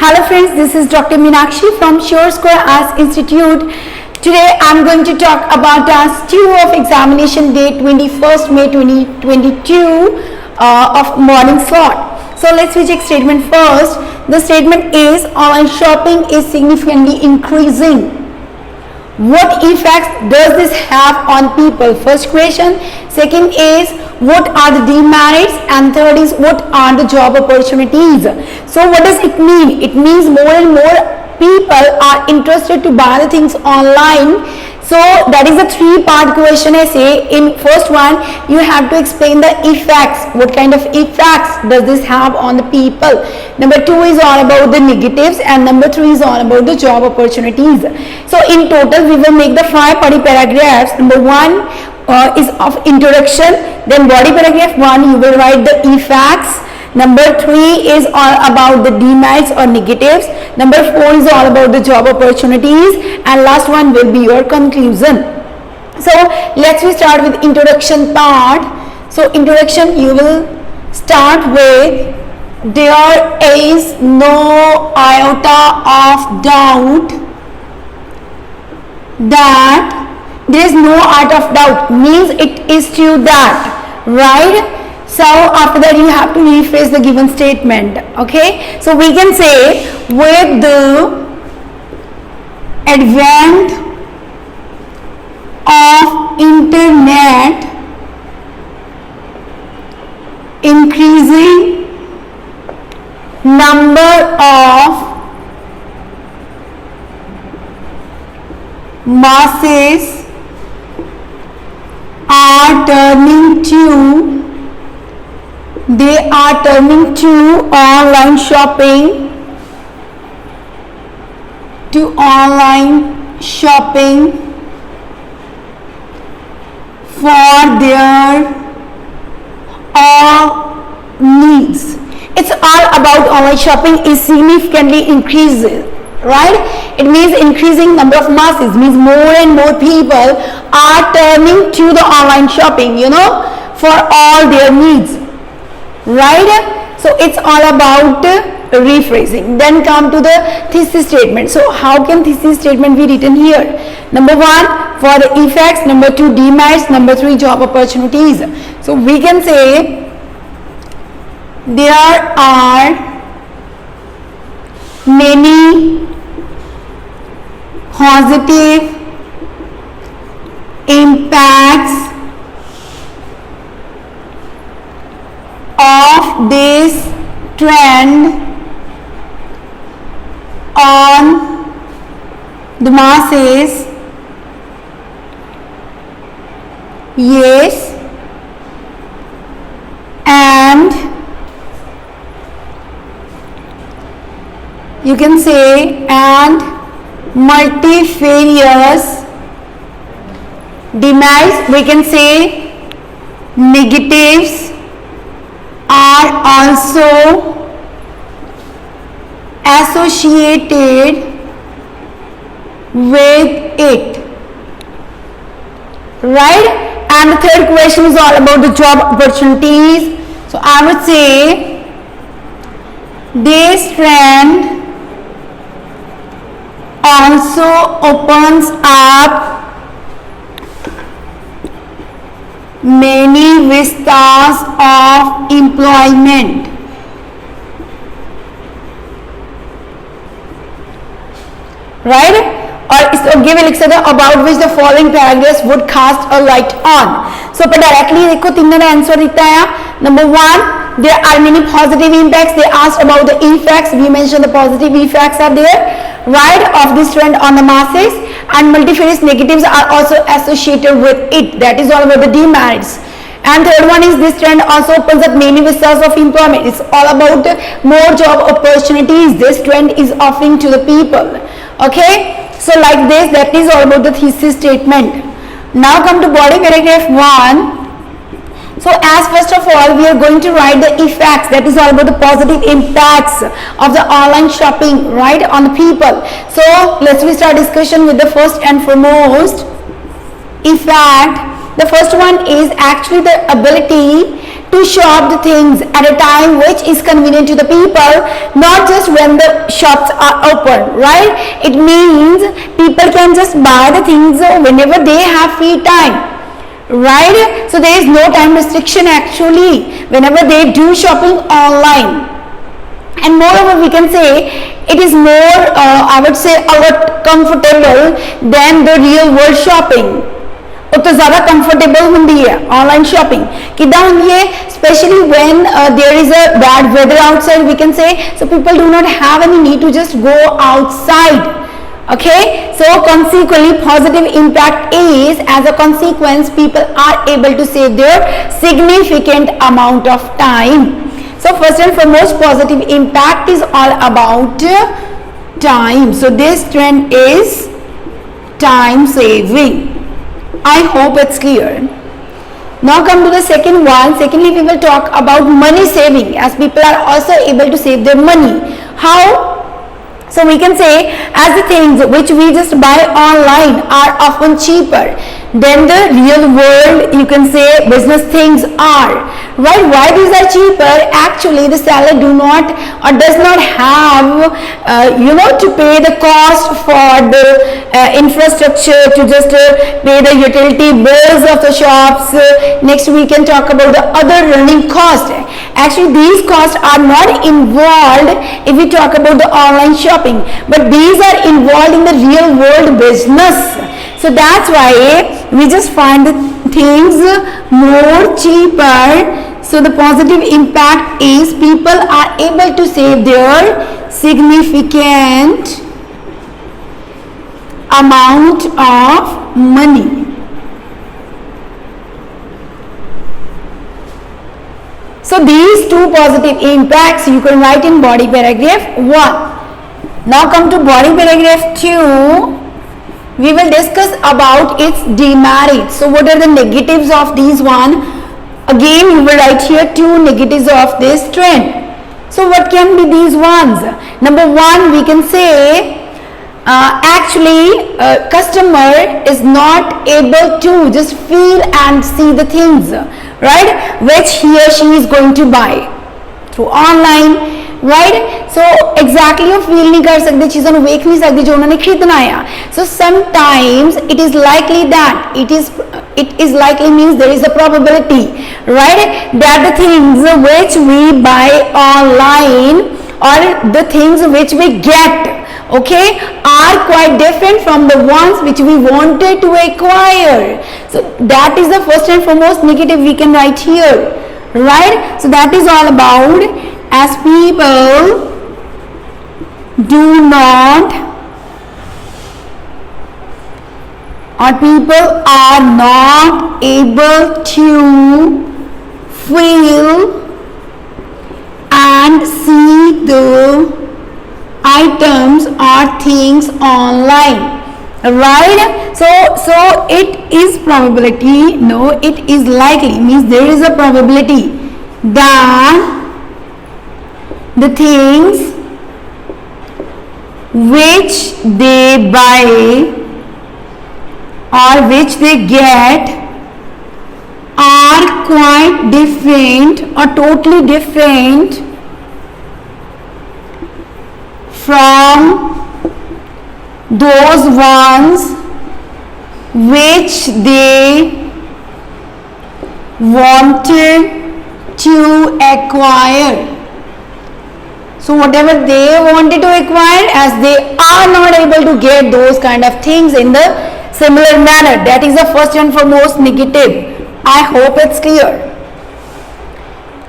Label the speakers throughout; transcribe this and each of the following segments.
Speaker 1: Hello friends, this is Dr. Meenakshi from Sure Score Arts Institute. Today I am going to talk about task 2 of examination date 21st May 2022 of morning slot. So let's check statement first. The statement is online shopping is significantly increasing. What effects does this have on people? First question. Second is what are the demerits, and third is what are the job opportunities. So what does it mean? It means more and more people are interested to buy the things online. So that is a three-part question essay. In first one, you have to explain the effects. What kind of effects does this have on the people? Number 2 is all about the negatives, and number 3 is all about the job opportunities. So in total, we will make the 5 body paragraphs. Number 1 is of introduction. Then body paragraph 1, you will write the effects. Number 3 is all about the demerits or negatives. Number 4 is all about the job opportunities, and last one will be your conclusion. So let's start with introduction part. So introduction, you will start with there is no iota of doubt that there is no iota of doubt means it is true that, right? So after that you have to rephrase the given statement. Okay, so we can say with the advent of internet, increasing number of masses are turning to online shopping for their all needs. It's all about online shopping is significantly increasing, right? It means increasing number of masses, means more and more people are turning to the online shopping, for all their needs, right? So it's all about rephrasing. Then come to the thesis statement. So how can thesis statement be written here? Number 1 for the effects, number 2 demerits, number 3 job opportunities. So we can say there are many positive impacts of this trend on the masses. Yes, and you can say and multifarious demerits, we can say negatives are also associated with it, right? And the third question is all about the job opportunities. So I would say this trend also opens up many vistas of employment. Right? Or give लिख सकते हैं about which the following paragraphs would cast a light on. So पर directly देखो तीनों ने answer दिखता है. Number 1, there are many positive impacts. They asked about the effects. We mentioned the positive effects are there, right, of this trend on the masses, and multifarious negatives are also associated with it. That is all about the demerits. And third one is this trend also opens up many vistas of employment. It's all about more job opportunities this trend is offering to the people. Okay, so like this, that is all about the thesis statement. Now come to body paragraph 1. So as first of all, we are going to write the effects, that is all about the positive impacts of the online shopping, right, on the people. So let's start discussion with the first and foremost effect. The first one is actually the ability to shop the things at a time which is convenient to the people, not just when the shops are open, right? It means people can just buy the things whenever they have free time, right? So there is no time restriction actually whenever they do shopping online. And moreover, we can say it is more I would say a lot comfortable than the real world shopping. तो ज़्यादा comfortable होती है online shopping कितना होती है, especially when there is a bad weather outside, we can say, so people do not have any need to just go outside. Okay, so consequently positive impact is, as a consequence, people are able to save their significant amount of time. So first and foremost, positive impact is all about time. So this trend is time saving. I hope it's clear. Now come to the second one. Secondly, we will talk about money saving, as people are also able to save their money. How? So we can say, as the things which we just buy online are often cheaper than the real world, you can say, business things are, right? Why these are cheaper? Actually, the seller do not or does not have to pay the cost for the infrastructure, to just pay the utility bills of the shops. Next we can talk about the other running cost. Actually, these costs are not involved if we talk about the online shopping, but these are involved in the real world business. So that's why we just find the things more cheaper. So the positive impact is people are able to save their significant amount of money. So these two positive impacts you can write in body paragraph 1. Now come to body paragraph 2. We will discuss about its demerits. So what are the negatives of these one? Again, you will write here two negatives of this trend. So what can be these ones? Number one, we can say actually customer is not able to just feel and see the things, right, which he or she is going to buy through online, right? So exactly वो feel नहीं कर सकते, चीज़ों को देख नहीं सकते जो उन्होंने खरीदना है. So sometimes it is likely that it is likely means there is a probability, right, that the things which we buy online or the things which we get, okay, are quite different from the ones which we wanted to acquire. So that is the first and foremost negative we can write here, right? So that is all about, as people do not or people are not able to feel and see the items or things online, right? So it is probability, no, it is likely, means there is a probability that the things which they buy or which they get are quite different or totally different from those ones which they wanted to acquire. So whatever they wanted to acquire, as they are not able to get those kind of things in the similar manner, that is the first and foremost negative. I hope it's clear.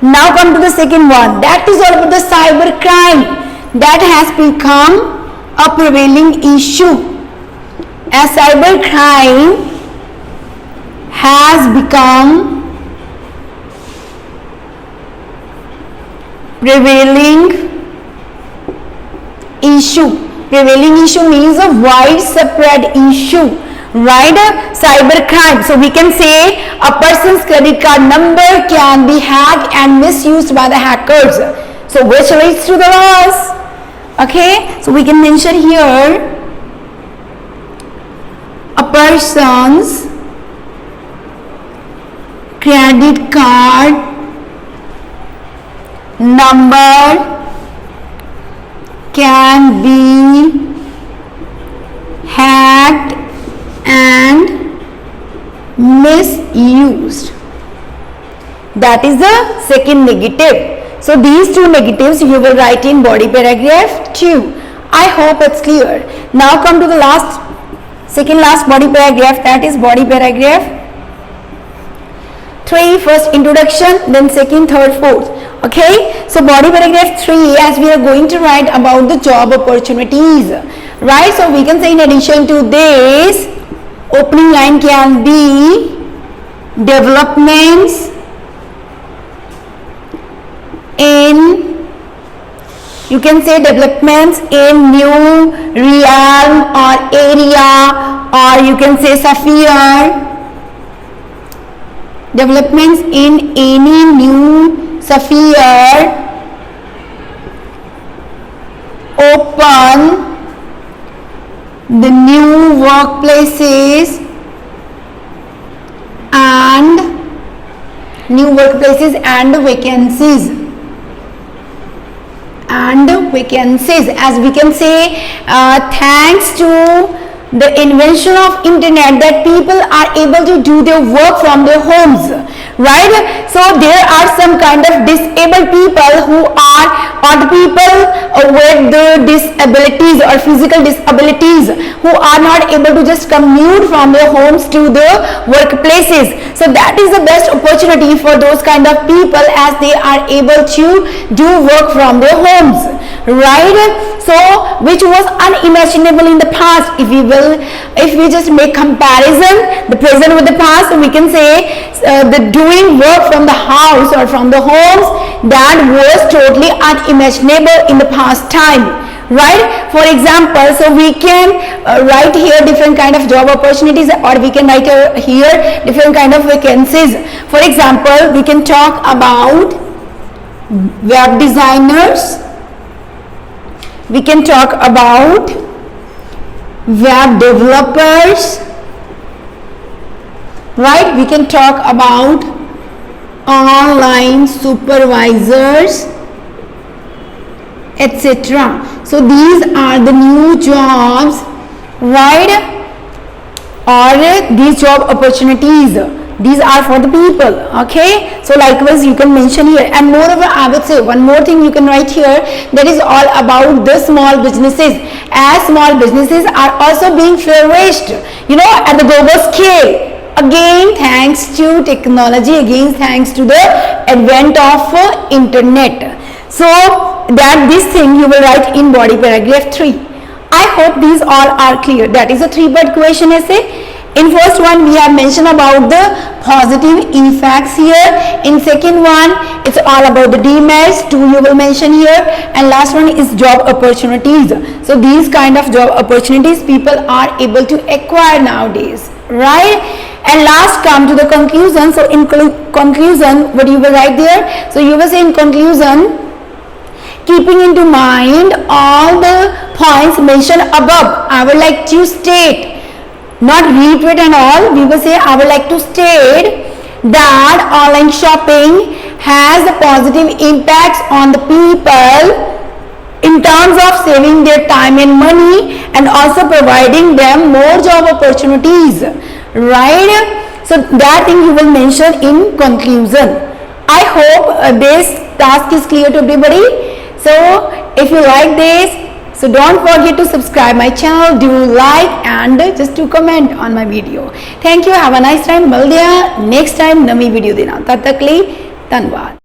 Speaker 1: Now come to the second one, that is all about the cyber crime that has become a prevailing issue. As cyber crime has become prevailing issue. Prevailing issue means a widespread issue, right? Cyber crime. So we can say a person's credit card number can be hacked and misused by the hackers. So which leads to the loss. Okay, so we can mention here a person's credit card number can be hacked and misused. That is the second negative. So these two negatives you will write in body paragraph 2. I hope it's clear. Now come to the second last body paragraph, that is body paragraph 3. First introduction, then second, third, fourth. Okay, so body paragraph 3, as we are going to write about the job opportunities, right? So we can say in addition to this, opening line can be developments in, you can say developments in new realm or area, or you can say sphere, developments in any new sphere, open the new workplaces and vacancies, as we can say, thanks to the invention of internet, that people are able to do their work from their homes, right? So there are some kind of disabled people who are, or the people with the disabilities or physical disabilities, who are not able to just commute from their homes to the workplaces. So that is the best opportunity for those kind of people, as they are able to do work from their homes, right? So which was unimaginable in the past. If we just make comparison the present with the past, we can say the doing work from the house or from the homes, that was totally unimaginable in the past time, right? For example, so we can write here different kind of job opportunities, or we can write here different kind of vacancies. For example, we can talk about web designers, we can talk about web developers, right? We can talk about online supervisors, etc. So these are the new jobs, right? Or these job opportunities, these are for the people. Okay, so likewise you can mention here. And moreover, I would say one more thing you can write here, that is all about the small businesses, as small businesses are also being flourished, you know, at the global scale, again thanks to technology, again thanks to the advent of internet. So that this thing you will write in body paragraph 3. I hope these all are clear. That is a 3-part question essay. In first one we have mentioned about the positive effects here. In second one it's all about the demerits, 2 you will mention here, and last one is job opportunities. So these kind of job opportunities people are able to acquire nowadays, right? And last come to the conclusion. So in conclusion, what you will write there? So you will say in conclusion, keeping into mind all the points mentioned above, I would like to state, not reiterate and all, we will say I would like to state that online shopping has a positive impacts on the people in terms of saving their time and money, and also providing them more job opportunities, right? So that thing you will mention in conclusion. I hope this task is clear to everybody. So if you like this, so don't forget to subscribe my channel, do like, and just to comment on my video. Thank you, have a nice time. मिलते हैं next time नवी video देना, तब तक के लिए धन्यवाद.